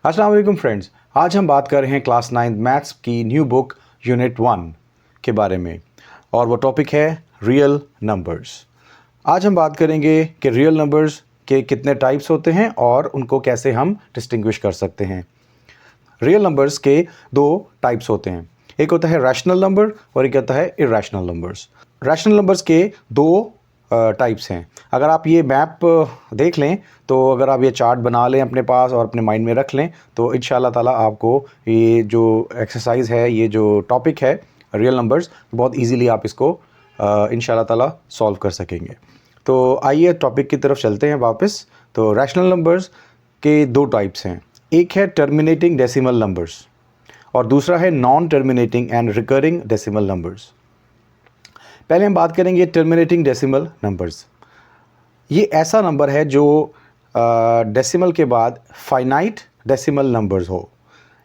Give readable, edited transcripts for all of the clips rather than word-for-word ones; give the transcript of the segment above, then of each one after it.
अस्सलाम वालेकुम फ्रेंड्स, आज हम बात कर रहे हैं क्लास 9 मैथ्स की न्यू बुक यूनिट 1 के बारे में और वो टॉपिक है रियल नंबर्स। आज हम बात करेंगे कि रियल नंबर्स के कितने टाइप्स होते हैं और उनको कैसे हम डिस्टिंग्विश कर सकते हैं। रियल नंबर्स के दो टाइप्स होते हैं, एक होता है रैशनल नंबर और एक होता है इरेशनल नंबर्स। रैशनल नंबर्स के दो टाइप्स हैं। अगर आप ये मैप देख लें तो अगर आप ये चार्ट बना लें अपने पास और अपने माइंड में रख लें तो इंशाल्लाह ताला आपको ये जो एक्सरसाइज है, ये जो टॉपिक है रियल नंबर्स, बहुत इजीली आप इसको इंशाल्लाह ताला सॉल्व कर सकेंगे। तो आइए टॉपिक की तरफ चलते हैं वापस। तो रैशनल नंबर्स के दो टाइप्स हैं, एक है टर्मिनेटिंग डेसिमल नंबर्स और दूसरा है non terminating and recurring decimal numbers. पहले हम बात करेंगे टर्मिनेटिंग डेसिमल नंबर्स। ये ऐसा नंबर है जो डेसिमल के बाद फाइनाइट डेसिमल नंबर्स हो,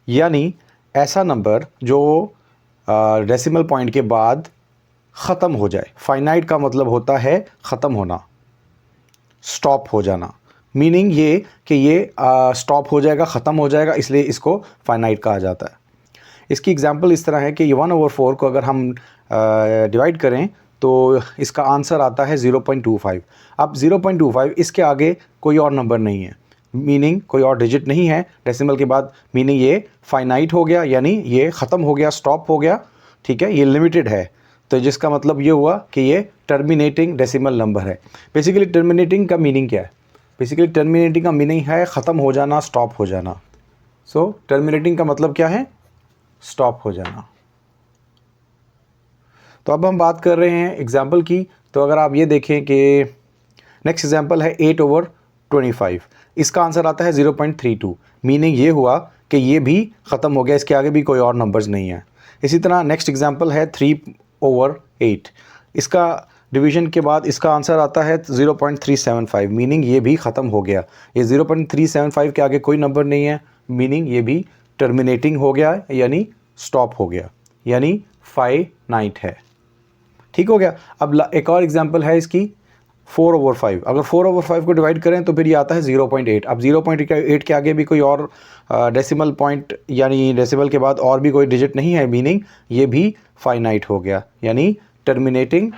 यानी ऐसा नंबर जो डेसिमल पॉइंट के बाद ख़त्म हो जाए। फाइनाइट का मतलब होता है ख़त्म होना, स्टॉप हो जाना। मीनिंग ये कि ये स्टॉप हो जाएगा, ख़त्म हो जाएगा, इसलिए इसको फाइनाइट कहा जाता है। इसकी एग्जांपल इस तरह है कि 1/4 को अगर हम डिवाइड करें तो इसका आंसर आता है 0.25। अब 0.25 इसके आगे कोई और नंबर नहीं है, मीनिंग कोई और डिजिट नहीं है डेसिमल के बाद, मीनिंग ये फाइनाइट हो गया, यानी ये ख़त्म हो गया, स्टॉप हो गया। ठीक है, ये लिमिटेड है, तो जिसका मतलब ये हुआ कि ये टर्मिनेटिंग डेसिमल नंबर है। बेसिकली टर्मिनेटिंग का मीनिंग क्या है? बेसिकली टर्मिनेटिंग का मीनिंग है ख़त्म हो जाना, स्टॉप हो जाना। सो टर्मिनेटिंग का मतलब क्या है? स्टॉप हो जाना। तो अब हम बात कर रहे हैं एग्जाम्पल की। तो अगर आप ये देखें कि नेक्स्ट एग्जाम्पल है 8/25, इसका आंसर आता है 0.32। मीनिंग ये हुआ कि ये भी ख़त्म हो गया, इसके आगे भी कोई और नंबर्स नहीं है। इसी तरह नेक्स्ट एग्जाम्पल है 3/8, इसका डिवीजन के बाद इसका आंसर आता है 0.375। मीनिंग ये भी ख़त्म हो गया, ये 0.375 के आगे कोई नंबर नहीं है, मीनिंग ये भी टर्मिनेटिंग हो गया, यानी स्टॉप हो गया, यानी फाइनाइट है। ठीक हो गया। अब एक और एग्जांपल है इसकी 4/5। अगर 4/5 को डिवाइड करें तो फिर ये आता है 0.8। अब 0.8 के आगे भी कोई और डेसिमल पॉइंट यानी डेसिमल के बाद और भी कोई डिजिट नहीं है, मीनिंग ये भी फाइनाइट हो गया, यानी टर्मिनेटिंग,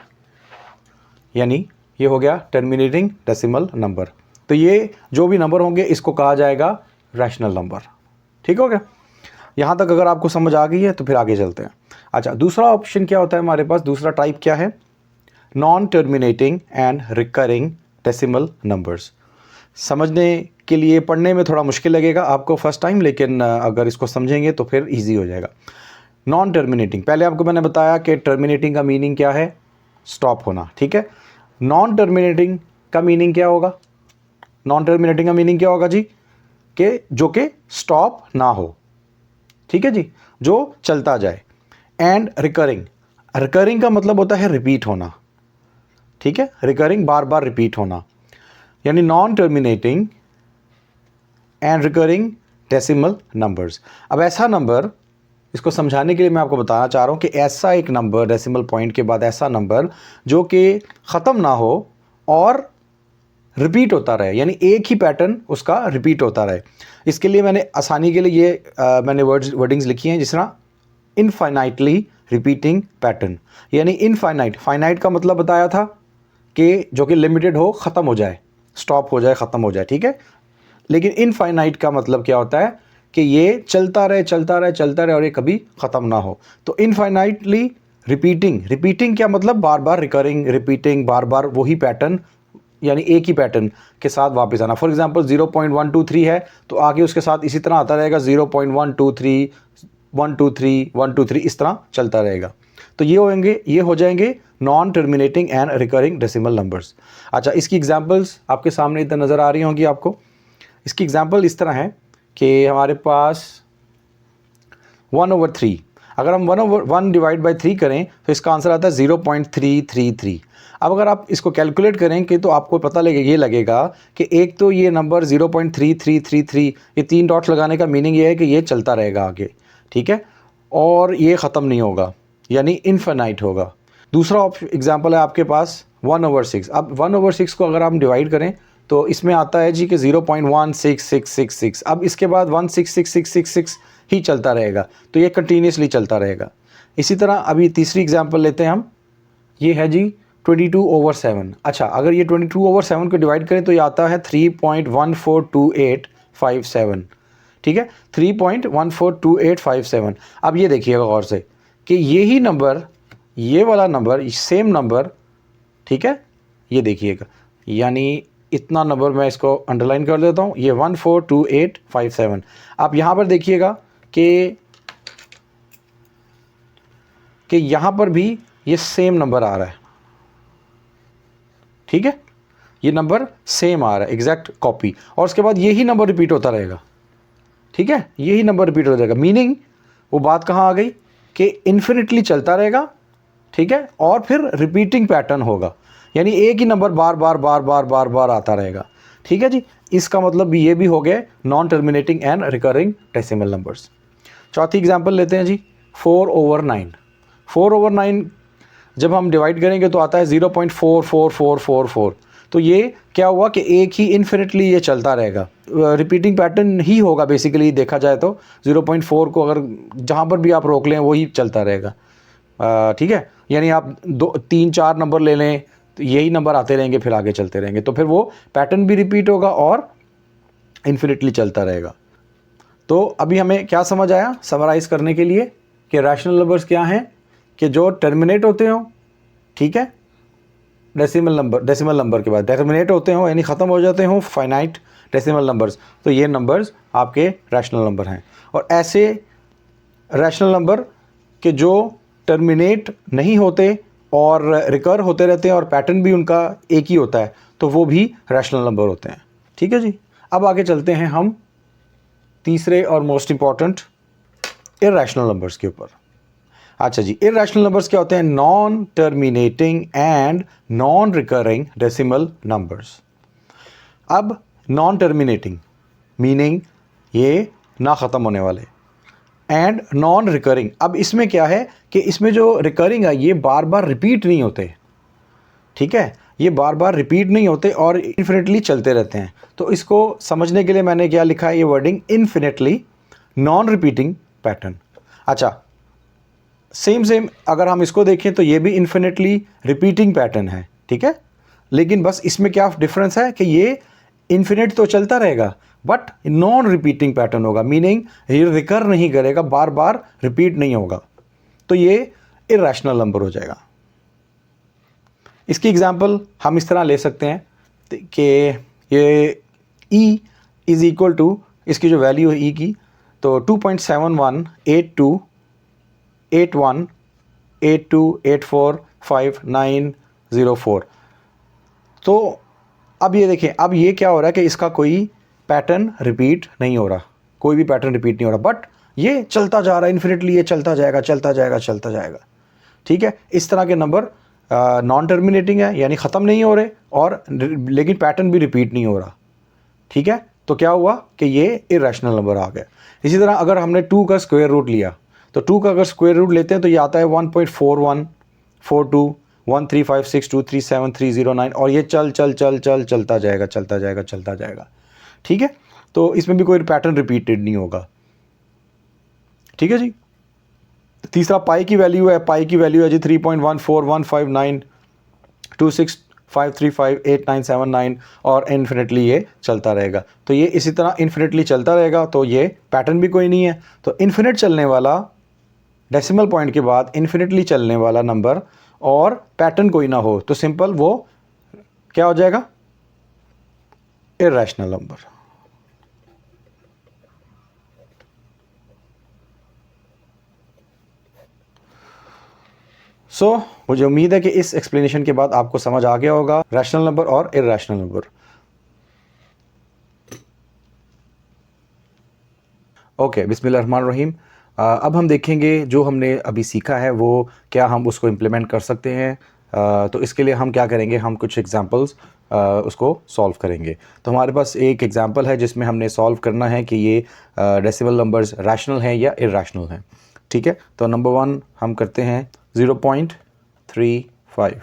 यानी ये हो गया टर्मिनेटिंग डेसिमल नंबर। तो ये जो भी नंबर होंगे इसको कहा जाएगा रैशनल नंबर। ठीक हो गया। यहाँ तक अगर आपको समझ आ गई है तो फिर आगे चलते हैं। अच्छा, दूसरा ऑप्शन क्या होता है हमारे पास? दूसरा टाइप क्या है? Non terminating and recurring decimal numbers. समझने के लिए पढ़ने में थोड़ा मुश्किल लगेगा आपको फर्स्ट टाइम, लेकिन अगर इसको समझेंगे तो फिर इजी हो जाएगा। नॉन टर्मिनेटिंग, पहले आपको मैंने बताया कि टर्मिनेटिंग का मीनिंग क्या है? स्टॉप होना। ठीक है, नॉन टर्मिनेटिंग का मीनिंग क्या होगा? नॉन टर्मिनेटिंग का मीनिंग क्या होगा जी? कि जो कि स्टॉप ना हो। ठीक है जी, जो चलता जाए। एंड रिकरिंग, रिकरिंग का मतलब होता है रिपीट होना। ठीक है, रिकरिंग बार बार रिपीट होना, यानी non terminating and recurring decimal numbers. अब ऐसा नंबर, इसको समझाने के लिए मैं आपको बताना चाह रहा हूं कि ऐसा एक नंबर डेसिमल पॉइंट के बाद ऐसा नंबर जो कि ख़त्म ना हो और रिपीट होता रहे, यानी एक ही पैटर्न उसका रिपीट होता रहे। इसके लिए मैंने आसानी के लिए ये मैंने वर्डिंग्स लिखी हैं, जिस तरह इनफाइनाइटली रिपीटिंग पैटर्न, यानी इनफाइनाइट, फाइनाइट का मतलब बताया था कि जो कि लिमिटेड हो, ख़त्म हो जाए, स्टॉप हो जाए, ख़त्म हो जाए। ठीक है, लेकिन इनफाइनाइट का मतलब क्या होता है? कि ये चलता रहे, चलता रहे, चलता रहे और ये कभी ख़त्म ना हो। तो इनफाइनाइटली रिपीटिंग, रिपीटिंग क्या मतलब? बार बार रिकरिंग, रिपीटिंग, बार बार वही पैटर्न, यानी एक ही पैटर्न के साथ वापस आना। फॉर एग्जांपल 0.123 है तो आगे उसके साथ इसी तरह आता रहेगा 0.123, 123, 123, इस तरह चलता रहेगा। तो ये हो जाएंगे non terminating and recurring decimal numbers. अच्छा, इसकी एग्जांपल्स आपके सामने इधर नज़र आ रही होंगी आपको। इसकी एग्जांपल इस तरह है कि हमारे पास 1/3, अगर हम 1 डिवाइड बाई 3 करें तो इसका आंसर आता है 0.333। अब अगर आप इसको कैलकुलेट करेंगे तो आपको पता लगेगा कि एक तो ये नंबर 0.3333, ये 3 डॉट्स लगाने का मीनिंग ये है कि ये चलता रहेगा आगे। ठीक है, और ये ख़त्म नहीं होगा, यानी इनफाइनाइट होगा। दूसरा एग्जांपल है आपके पास 1/6। अब 1/6 को अगर हम डिवाइड करें तो इसमें आता है जी कि 0.16666। अब इसके बाद 1666666 ही चलता रहेगा, तो ये कंटिन्यूसली चलता रहेगा। इसी तरह अभी तीसरी एग्जांपल लेते हैं हम, ये है जी 22/7। अच्छा, अगर ये 22/7 को डिवाइड करें तो ये आता है 3.142857। ठीक है, 3.142857। अब ये देखिएगा गौर से कि यही नंबर, ये वाला नंबर, सेम नंबर, ठीक है, ये देखिएगा, यानी इतना नंबर मैं इसको अंडरलाइन कर देता हूँ, ये 142857। आप यहाँ पर देखिएगा कि यहाँ पर भी ये सेम नंबर आ रहा है। ठीक है, ये नंबर सेम आ रहा है, एग्जैक्ट कॉपी, और उसके बाद यही नंबर रिपीट होता रहेगा। ठीक है, यही नंबर रिपीट होता रहेगा, मीनिंग वो बात कहाँ आ गई कि इन्फिनिटली चलता रहेगा। ठीक है, और फिर रिपीटिंग पैटर्न होगा, यानी एक ही नंबर बार बार बार बार बार बार आता रहेगा। ठीक है जी, इसका मतलब ये भी हो गया non terminating and recurring decimal numbers. चौथी एग्जांपल लेते हैं जी 4/9। 4/9 जब हम डिवाइड करेंगे तो आता है 0.44444। तो ये क्या हुआ कि एक ही इन्फिनिटली ये चलता रहेगा, रिपीटिंग पैटर्न ही होगा बेसिकली देखा जाए तो। 0.4 को अगर जहाँ पर भी आप रोक लें वही चलता रहेगा। ठीक है, यानी आप 2 3 4 नंबर ले लें तो यही नंबर आते रहेंगे, फिर आगे चलते रहेंगे, तो फिर वो पैटर्न भी रिपीट होगा और इन्फिनिटली चलता रहेगा। तो अभी हमें क्या समझ आया समराइज़ करने के लिए कि रैशनल नंबर्स क्या हैं, कि जो टर्मिनेट होते हो, ठीक है, डेसिमल नंबर के बाद टर्मिनेट होते हो, यानी ख़त्म हो जाते हो फाइनाइट डेसिमल नंबर्स, तो ये नंबर्स आपके रैशनल नंबर हैं। और ऐसे रैशनल नंबर के जो टर्मिनेट नहीं होते और रिकर होते रहते हैं और पैटर्न भी उनका एक ही होता है, तो वो भी रैशनल नंबर होते हैं। ठीक है जी, अब आगे चलते हैं हम तीसरे और मोस्ट इंपॉर्टेंट इरैशनल नंबर्स के ऊपर। अच्छा जी, इरैशनल नंबर्स क्या होते हैं? Non terminating and non recurring decimal numbers. अब नॉन टर्मिनेटिंग मीनिंग ये ना ख़त्म होने वाले, एंड नॉन रिकरिंग, अब इसमें क्या है कि इसमें जो रिकरिंग है ये बार बार रिपीट नहीं होते। ठीक है, ये बार बार रिपीट नहीं होते और इन्फिनिटली चलते रहते हैं। तो इसको समझने के लिए मैंने क्या लिखा है, ये wording infinitely non repeating pattern. अच्छा, सेम अगर हम इसको देखें तो ये भी इन्फिनिटली रिपीटिंग पैटर्न है। ठीक है, लेकिन बस इसमें क्या डिफरेंस है कि ये इन्फिनिट तो चलता रहेगा बट नॉन रिपीटिंग पैटर्न होगा, मीनिंग ये रिकर नहीं करेगा, बार बार रिपीट नहीं होगा, तो ये इरैशनल नंबर हो जाएगा। इसकी एग्जांपल हम इस तरह ले सकते हैं कि ये e इज़ इक्वल टू, इसकी जो वैल्यू है e की, तो 2.71812828484590 तो अब ये देखें, अब ये क्या हो रहा है कि इसका कोई पैटर्न रिपीट नहीं हो रहा, कोई भी पैटर्न रिपीट नहीं हो रहा, बट ये चलता जा रहा है इन्फिनिटली, ये चलता जाएगा चलता जाएगा चलता जाएगा। ठीक है, इस तरह के नंबर नॉन टर्मिनेटिंग है, यानी ख़त्म नहीं हो रहे और लेकिन पैटर्न भी रिपीट नहीं हो रहा। ठीक है, तो क्या हुआ कि ये इरैशनल नंबर आ गया। इसी तरह अगर हमने 2 का स्क्वायर रूट लिया, तो 2 का अगर स्क्वायर रूट लेते हैं तो ये आता है 1.41421356237309 और ये चलता जाएगा चलता जाएगा चलता जाएगा। ठीक है, तो इसमें भी कोई पैटर्न रिपीटेड नहीं होगा। ठीक है जी, तीसरा पाई की वैल्यू है, पाई की वैल्यू है जी 3.1415926535897 और इन्फिनिटली ये चलता रहेगा। तो ये इसी तरह इन्फिनिटली चलता रहेगा, तो ये पैटर्न भी कोई नहीं है। तो इन्फिनिट चलने वाला डेसिमल पॉइंट के बाद इन्फिनिटली चलने वाला नंबर और पैटर्न कोई ना हो, तो सिंपल वो क्या हो जाएगा, इरैशनल नंबर। मुझे उम्मीद है कि इस एक्सप्लेनेशन के बाद आपको समझ आ गया होगा रैशनल नंबर और इरैशनल नंबर। ओके, बिस्मिल्लाहिर्रहमानिर्रहीम। अब हम देखेंगे जो हमने अभी सीखा है वो क्या हम उसको इम्प्लीमेंट कर सकते हैं। तो इसके लिए हम क्या करेंगे, हम कुछ एग्जांपल्स उसको सॉल्व करेंगे। तो हमारे पास एक एग्जांपल है जिसमें हमने सॉल्व करना है कि ये डेसिमल नंबर्स रैशनल हैं या इरैशनल हैं। ठीक है, तो नंबर 1 हम करते हैं 0.35।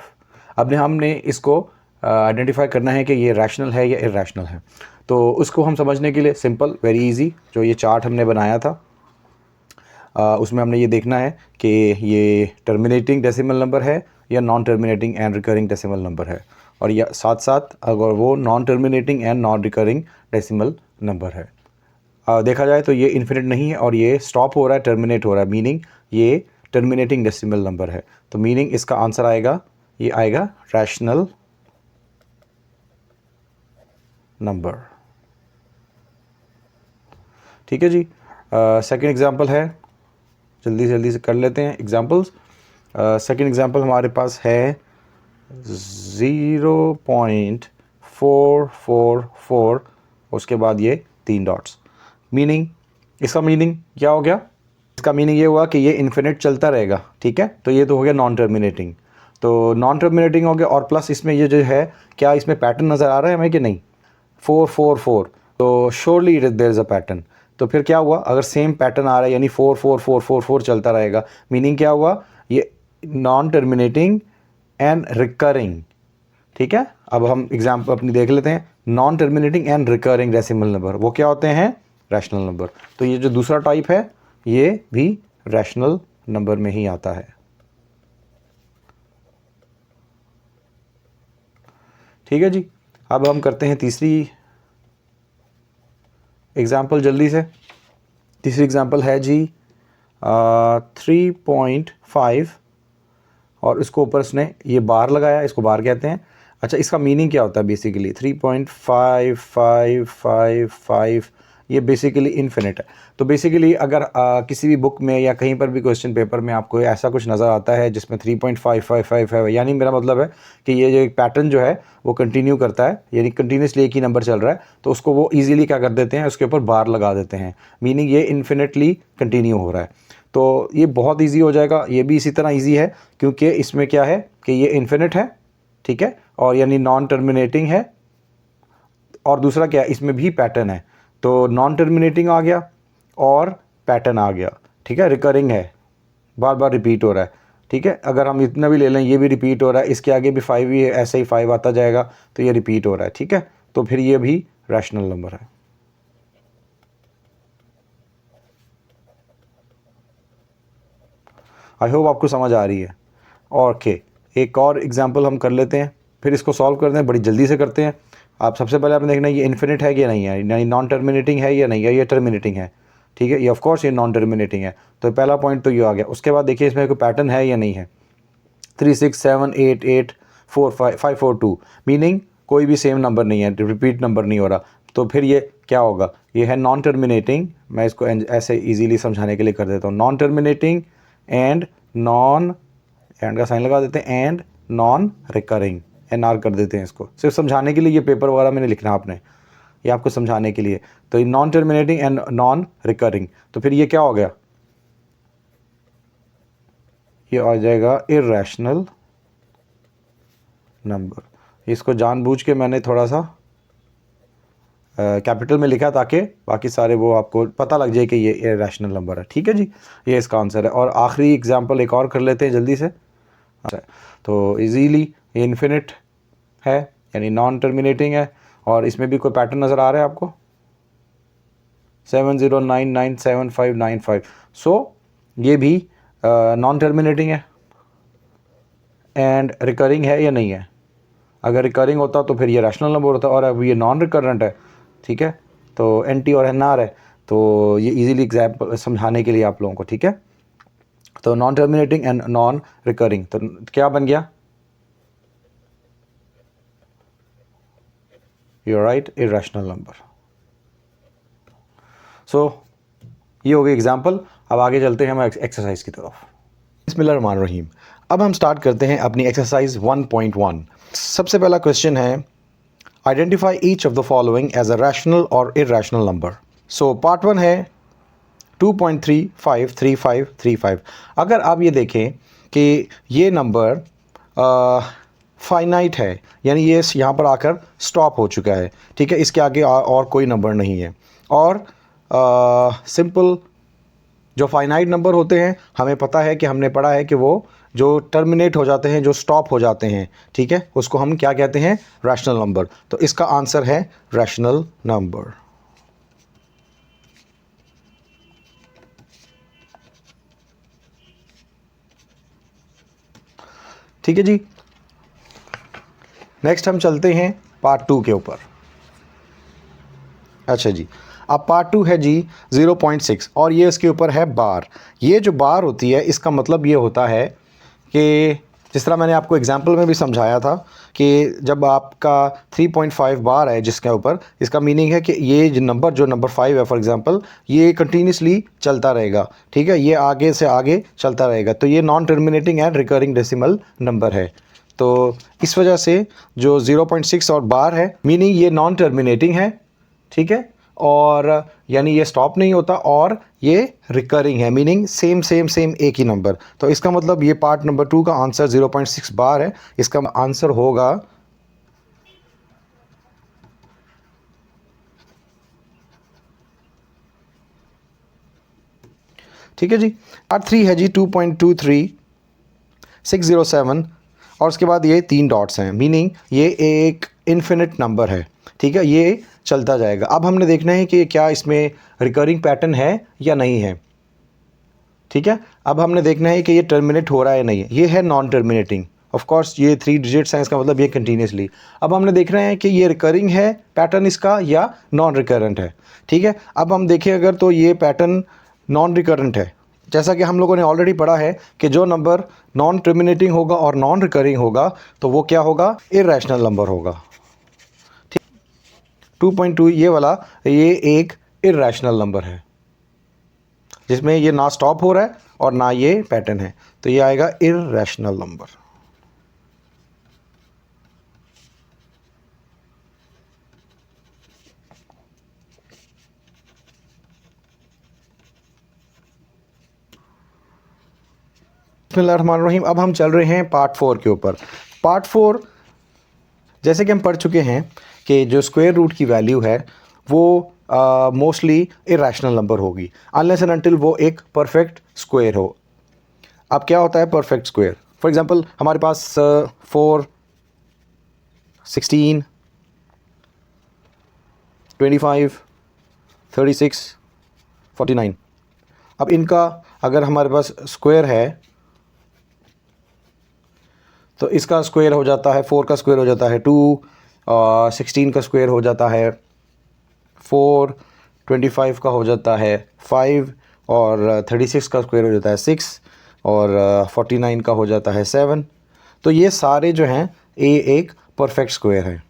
अब हमने इसको आइडेंटिफाई करना है कि ये रैशनल है या इरैशनल है। तो उसको हम समझने के लिए सिंपल, वेरी इजी, जो ये चार्ट हमने बनाया था उसमें हमने ये देखना है कि ये टर्मिनेटिंग डेसिमल नंबर है या non terminating and recurring decimal number है, और या साथ साथ अगर वो non terminating and non recurring decimal number है। देखा जाए तो ये इन्फिनिट नहीं है और ये स्टॉप हो रहा है, टर्मिनेट हो रहा है, मीनिंग ये टर्मिनेटिंग डेसिमल नंबर है। तो मीनिंग इसका आंसर आएगा, ये आएगा रैशनल नंबर। ठीक है जी। सेकंड एग्जांपल है, जल्दी से कर लेते हैं एग्जांपल्स। सेकंड एग्जांपल हमारे पास है 0.444, उसके बाद ये 3 डॉट्स। मीनिंग, इसका मीनिंग क्या हो गया? इसका मीनिंग ये हुआ कि ये इन्फिनिट चलता रहेगा। ठीक है, तो ये तो हो गया नॉन टर्मिनेटिंग, तो नॉन टर्मिनेटिंग हो गया, और प्लस इसमें ये जो है, क्या इसमें पैटर्न नज़र आ रहा है हमें कि नहीं? 444, तो surely there is a pattern. तो फिर क्या हुआ, अगर सेम पैटर्न आ रहा है यानी 44444 चलता रहेगा, मीनिंग क्या हुआ? ये नॉन टर्मिनेटिंग एंड रिकरिंग। ठीक है, अब हम एग्जाम्पल अपनी देख लेते हैं। Non terminating and recurring decimal number वो क्या होते हैं? Rational number. तो ये जो दूसरा टाइप है ये भी रैशनल नंबर में ही आता है। ठीक है जी। अब हम करते हैं तीसरी एग्जाम्पल जल्दी से। तीसरी एग्जाम्पल है जी 3.5 और इसको ऊपर उसने ये बार लगाया, इसको बार कहते हैं। अच्छा, इसका मीनिंग क्या होता है बेसिकली? 3.5555, ये बेसिकली इन्फिनिट है। तो बेसिकली अगर किसी भी बुक में या कहीं पर भी क्वेश्चन पेपर में आपको ऐसा कुछ नज़र आता है जिसमें 3.5555 है, यानी मेरा मतलब है कि ये जो एक पैटर्न जो है वो कंटिन्यू करता है, यानी कंटिन्यूसली एक ही नंबर चल रहा है, तो उसको वो ईजिली क्या कर देते हैं, उसके ऊपर बार लगा देते हैं, मीनिंग ये इन्फिनिटली कंटिन्यू हो रहा है। तो ये बहुत ईजी हो जाएगा। ये भी इसी तरह ईजी है क्योंकि इसमें क्या है कि ये इन्फिनिट है, ठीक है, और यानी नॉन टर्मिनेटिंग है, और दूसरा क्या है, इसमें भी पैटर्न है। तो नॉन टर्मिनेटिंग आ गया और पैटर्न आ गया। ठीक है, रिकरिंग है, बार बार रिपीट हो रहा है। ठीक है, अगर हम इतना भी ले लें, ये भी रिपीट हो रहा है, इसके आगे भी 5 ही है, ऐसे ही 5 आता जाएगा, तो ये रिपीट हो रहा है। ठीक है, तो फिर ये भी रैशनल नंबर है। आई होप आपको समझ आ रही है। ओके, एक और एग्जांपल हम कर लेते हैं, फिर इसको सॉल्व करते हैं, बड़ी जल्दी से करते हैं। आप सबसे पहले आपने देखना है ये इन्फिनिट है कि नहीं है, यानी नॉन टर्मिनेटिंग है या नहीं है, ये टर्मिनेटिंग है। ठीक है, ये ऑफ कोर्स ये नॉन टर्मिनेटिंग है, तो पहला पॉइंट तो ये आ गया। उसके बाद देखिए इसमें कोई पैटर्न है या नहीं है। 3 6 7 8 8 4 5 5 4 2, मीनिंग कोई भी सेम नंबर नहीं है, रिपीट नंबर नहीं हो रहा। तो फिर ये क्या होगा? ये है नॉन टर्मिनेटिंग। मैं इसको ऐसे इजीली समझाने के लिए कर देता हूँ, non terminating and non, and का साइन लगा देते हैं, एंड नॉन रिकरिंग, NR कर देते हैं इसको, सिर्फ समझाने के लिए। ये पेपर वगैरह मैंने लिखना आपने, ये आपको समझाने के लिए। तो ये non terminating and non recurring, तो फिर ये क्या हो गया? ये आ जाएगा इरैशनल नंबर। इसको जानबूझ के मैंने थोड़ा सा कैपिटल में लिखा ताकि बाकी सारे वो आपको पता लग जाए कि ये इरैशनल नंबर है। ठीक है जी, ये इसका आंसर है। और आखिरी एग्जांपल एक और कर लेते हैं जल्दी से। तो इजीली ये इन्फिनिट है, यानी नॉन टर्मिनेटिंग है, और इसमें भी कोई पैटर्न नज़र आ रहा है आपको? 70997595। सो ये भी नॉन टर्मिनेटिंग है एंड रिकरिंग है या नहीं है? अगर रिकरिंग होता तो फिर ये रैशनल नंबर होता, और अब ये नॉन रिकरेंट है। ठीक है, तो NT और NR है, तो ये इजीली एग्जाम्पल समझाने के लिए आप लोगों को। ठीक है, तो non terminating and non recurring, तो क्या बन गया? You are right, irrational number. So ये हो गई एग्जाम्पल। अब आगे चलते हैं हम एक्सरसाइज की तरफ। बिस्मिल्लाहिर्रहमानिर्रहीम। अब हम स्टार्ट करते हैं अपनी एक्सरसाइज 1.1। सबसे पहला क्वेश्चन है, identify each of the following as a rational और इरैशनल नंबर। सो पार्ट 1 है 2.353535। अगर आप ये देखें कि ये नंबर फाइनाइट है, यानी ये यहाँ पर आकर स्टॉप हो चुका है। ठीक है, इसके आगे और कोई नंबर नहीं है, और सिंपल जो फाइनाइट नंबर होते हैं हमें पता है कि हमने पढ़ा है कि वो जो टर्मिनेट हो जाते हैं, जो स्टॉप हो जाते हैं, ठीक है, उसको हम क्या कहते हैं? Rational number. तो इसका आंसर है रैशनल नंबर। ठीक है जी, नेक्स्ट हम चलते हैं पार्ट 2 के ऊपर। अच्छा जी, अब पार्ट 2 है जी 0.6 और ये इसके ऊपर है बार। ये जो बार होती है इसका मतलब ये होता है कि जिस तरह मैंने आपको एग्जांपल में भी समझाया था कि जब आपका 3.5 बार है जिसके ऊपर, इसका मीनिंग है कि ये जो नंबर 5 है फॉर एग्जांपल, ये कंटिन्यूसली चलता रहेगा, ठीक है, ये आगे से आगे चलता रहेगा। तो ये non terminating and recurring decimal number है। तो इस वजह से जो 0.6 और बार है, मीनिंग ये नॉन टर्मिनेटिंग है, ठीक है, और यानी ये स्टॉप नहीं होता, और ये रिकरिंग है, मीनिंग सेम सेम सेम एक ही नंबर। तो इसका मतलब ये पार्ट नंबर 2 का आंसर 0.6 बार है। इसका आंसर होगा ठीक है जी। पार्ट 3 है जी 2.23607 और उसके बाद ये 3 डॉट्स हैं, मीनिंग ये एक इन्फिनिट नंबर है, ठीक है, ये चलता जाएगा। अब हमने देखना है कि क्या इसमें रिकरिंग पैटर्न है या नहीं है, ठीक है। अब हमने देखना है कि ये टर्मिनेट हो रहा है या नहीं है। ये है नॉन टर्मिनेटिंग, ऑफ कोर्स ये 3 डिजिट्स हैं, इसका मतलब ये कंटिन्यूसली। अब हमने देख रहे हैं कि ये रिकरिंग है पैटर्न इसका या नॉन रिकरेंट है, ठीक है। अब हम देखें अगर, तो ये पैटर्न नॉन रिकरेंट है, जैसा कि हम लोगों ने ऑलरेडी पढ़ा है कि जो नंबर नॉन टर्मिनेटिंग होगा और नॉन रिकरिंग होगा तो वो क्या होगा? इरैशनल नंबर होगा, ठीक। 2.2 ये वाला, ये एक इरैशनल नंबर है जिसमें ये ना स्टॉप हो रहा है और ना ये पैटर्न है, तो ये आएगा इरैशनल नंबर। बिस्मिल्लाहिर्रहमानिर्रहीम। अब हम चल रहे हैं पार्ट 4 के ऊपर। पार्ट 4 जैसे कि हम पढ़ चुके हैं कि जो स्क्वायर रूट की वैल्यू है वो मोस्टली इरैशनल नंबर होगी अनलेस एंड अनटिल वो एक परफेक्ट स्क्वायर हो। अब क्या होता है परफेक्ट स्क्वायर? फॉर एग्जांपल हमारे पास 4, 16, 25, 36, 49। अब इनका अगर हमारे पास स्क्वायर है तो इसका स्क्वायर हो जाता है, 4 का स्क्वायर हो जाता है 2, 16 का स्क्वायर हो जाता है 4, 25 का हो जाता है 5 और 36 का स्क्वायर हो जाता है 6 और 49 का हो जाता है 7। तो ये सारे जो हैं ये एक परफेक्ट स्क्वायर है,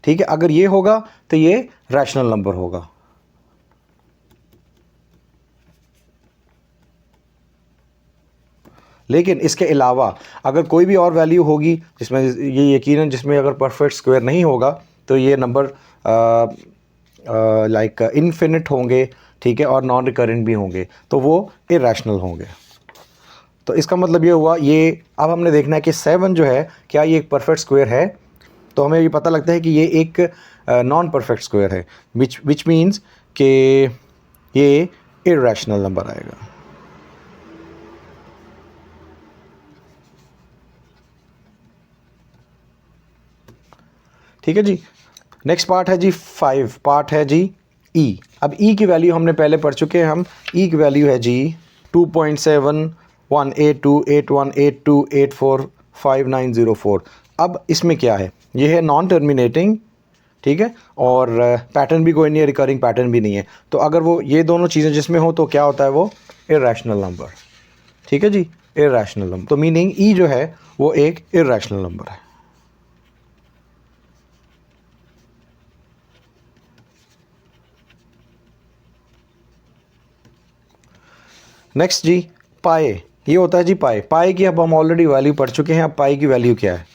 ठीक है। अगर ये होगा तो ये रैशनल नंबर होगा। लेकिन इसके अलावा अगर कोई भी और वैल्यू होगी जिसमें ये यकीनन जिसमें अगर परफेक्ट स्क्वायर नहीं होगा तो ये नंबर लाइक इनफिनिट होंगे, ठीक है, और नॉन रिकरेंट भी होंगे, तो वो इरैशनल होंगे। तो इसका मतलब ये हुआ, ये अब हमने देखना है कि 7 जो है क्या ये एक परफेक्ट स्क्वायर है। तो हमें ये पता लगता है कि ये एक नॉन परफेक्ट स्क्वायर है, विच मीन्स कि ये इरैशनल नंबर आएगा। ठीक है जी। नेक्स्ट पार्ट है जी 5, पार्ट है जी ई। अब ई की वैल्यू हमने पहले पढ़ चुके हैं हम। ई की वैल्यू है जी 2.7182828484594। अब इसमें क्या है? ये है नॉन टर्मिनेटिंग, ठीक है, और पैटर्न भी कोई नहीं है, रिकरिंग पैटर्न भी नहीं है। तो अगर वो ये दोनों चीज़ें जिसमें हो तो क्या होता है? वो इरैशनल नंबर, ठीक है जी, इरैशनल नंबर। तो मीनिंग ई जो है वो एक इरैशनल नंबर है। नेक्स्ट जी पाए, ये होता है जी पाए। पाए की अब हम ऑलरेडी वैल्यू पढ़ चुके हैं। अब पाए की वैल्यू क्या है?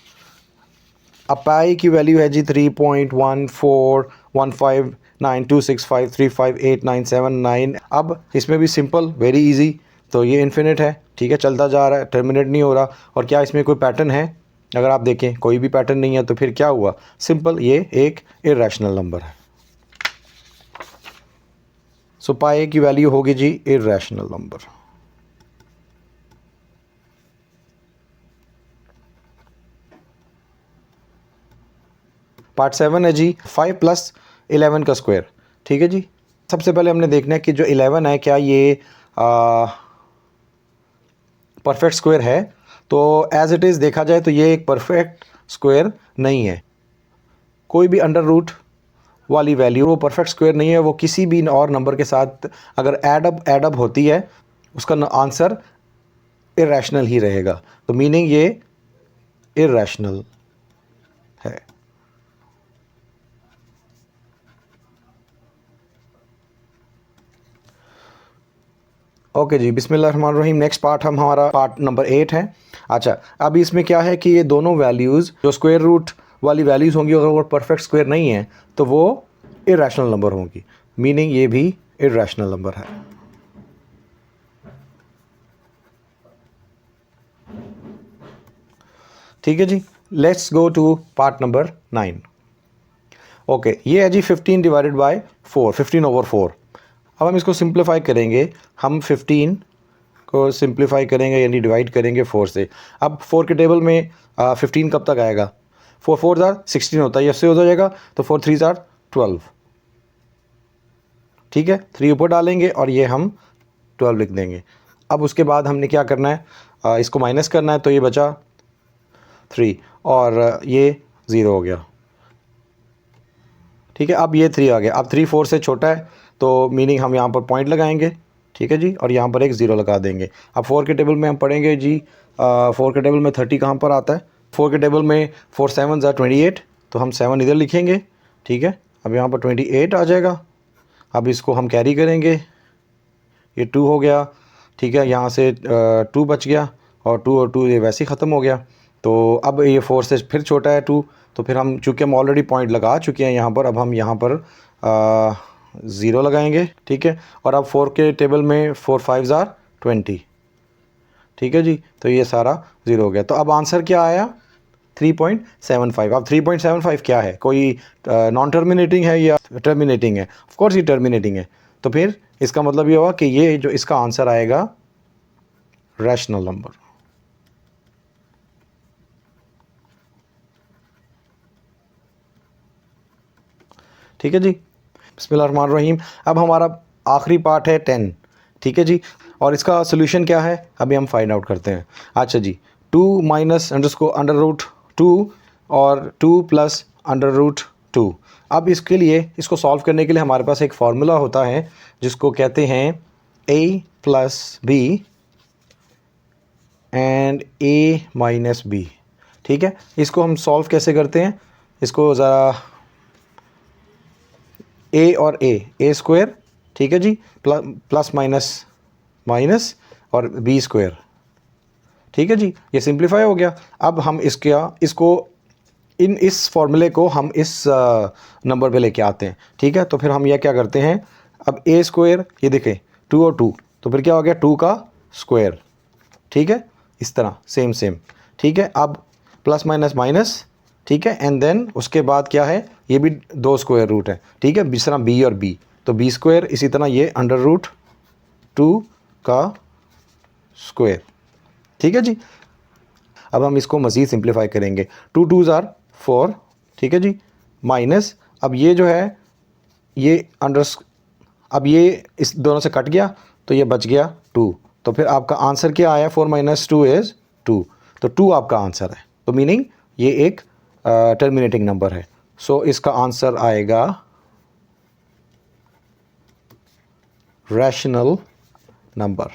अब पाए की वैल्यू है जी 3.1415926535897 अब इसमें भी सिंपल, वेरी इजी। तो ये इन्फिनिट है, ठीक है, चलता जा रहा है, टर्मिनेट नहीं हो रहा। और क्या इसमें कोई पैटर्न है? अगर आप देखें कोई भी पैटर्न नहीं है, तो फिर क्या हुआ? सिंपल, ये एक इरैशनल नंबर है। सो पाई की वैल्यू होगी जी इर्रेशनल नंबर। पार्ट 7 है जी 5 + 11 का स्क्वायर। ठीक है जी, सबसे पहले हमने देखना है कि जो 11 है क्या ये परफेक्ट स्क्वायर है। तो एज इट इज़ देखा जाए तो ये एक परफेक्ट स्क्वायर नहीं है। कोई भी अंडर रूट वाली वैल्यू वो परफेक्ट स्क्वायर नहीं है, वो किसी भी और नंबर के साथ अगर एड अप होती है उसका आंसर इर्रेशनल ही रहेगा। तो मीनिंग ये इर्रेशनल है। ओके जी, बिस्मिल्लाहिर्रहमानिर्रहीम। नेक्स्ट पार्ट हमारा पार्ट नंबर 8 है। अच्छा, अब इसमें क्या है कि ये दोनों वैल्यूज़ जो स्क्वायर रूट वाली वैल्यूज़ होंगी अगर वो परफेक्ट स्क्वायर नहीं है तो वो इर्रेशनल नंबर होंगी। मीनिंग ये भी इर्रेशनल नंबर है। ठीक है जी, let's go to part number 9। Okay, ये है जी 15 डिवाइडेड बाय 4, 15/4। अब हम इसको सिंप्लीफाई करेंगे। हम 15 को सिंप्लीफाई करेंगे यानी डिवाइड करेंगे 4 से। अब 4 के टेबल में 15 कब तक आएगा? 4 4 ज़ार 16 होता है, इससे हो जाएगा तो 4 3 ज़ार 12। ठीक है, 3 ऊपर डालेंगे और ये हम 12 लिख देंगे। अब उसके बाद हमने क्या करना है, इसको माइनस करना है, तो ये बचा 3 और ये 0 हो गया। ठीक है, अब ये 3 आ गया। अब 3 4 से छोटा है तो मीनिंग हम यहाँ पर पॉइंट लगाएंगे। ठीक है जी, और यहाँ पर एक 0 लगा देंगे। अब 4 के टेबल में हम पढ़ेंगे जी 4 के टेबल में 30 कहाँ पर आता है? 4 के टेबल में 4 7 ज़ा 28, तो हम 7 इधर लिखेंगे। ठीक है, अब यहाँ पर 28 आ जाएगा। अब इसको हम कैरी करेंगे, ये 2 हो गया। ठीक है, यहाँ से 2 बच गया और 2 और 2 ये वैसे ही ख़त्म हो गया। तो अब ये 4 से फिर छोटा है 2, तो फिर हम चूँकि हम ऑलरेडी पॉइंट लगा चुके हैं यहाँ पर, अब हम यहाँ पर 0 लगाएंगे। ठीक है, और अब 4 के टेबल में 4 5 ज़ार 20। ठीक है जी, तो ये सारा 0 हो गया। तो अब आंसर क्या आया? 3.75। अब 3.75 क्या है? कोई नॉन टर्मिनेटिंग है या टर्मिनेटिंग है? ऑफ कोर्स ये टर्मिनेटिंग है। तो फिर इसका मतलब ये होगा कि ये जो इसका आंसर आएगा रैशनल नंबर। ठीक है जी, बिस्मिल्लाहिर्रहमानिर्रहीम। अब हमारा आखिरी पार्ट है 10। ठीक है जी, और इसका सोल्यूशन क्या है अभी हम फाइंड आउट करते हैं। अच्छा जी, 2 माइनस अंडर रूट 2 और 2 प्लस अंडर रूट 2। अब इसके लिए इसको सॉल्व करने के लिए हमारे पास एक फार्मूला होता है जिसको कहते हैं a + b and a - b। ठीक है, इसको हम सॉल्व कैसे करते हैं? इसको ज़रा a और a स्क्वायर, ठीक है जी, प्लस माइनस माइनस और b स्क्वायर। ठीक है जी, ये सिंप्लीफाई हो गया। अब हम इसको इस फॉर्मूले को हम इस नंबर पे लेके आते हैं। ठीक है, तो फिर हम यह क्या करते हैं, अब a स्क्वायर, ये देखें 2 और 2, तो फिर क्या हो गया 2 का स्क्वायर। ठीक है, इस तरह सेम। ठीक है, अब प्लस माइनस माइनस। ठीक है, एंड देन उसके बाद क्या है, ये भी 2 स्क्वायर रूट है। ठीक है, जिस तरह b और b, तो b स्क्वायर, इसी तरह ये अंडर रूट 2 का स्क्वायर। ठीक है जी, अब हम इसको मज़ीद सिंप्लीफाई करेंगे। 2 2 ज़ार 4। ठीक है जी, माइनस, अब ये जो है ये अब ये इस दोनों से कट गया तो ये बच गया 2। तो फिर आपका आंसर क्या आया? 4 - 2 इज़ 2। तो 2 आपका आंसर है। तो मीनिंग ये एक टर्मिनेटिंग नंबर है। सो इसका आंसर आएगा रैशनल नंबर।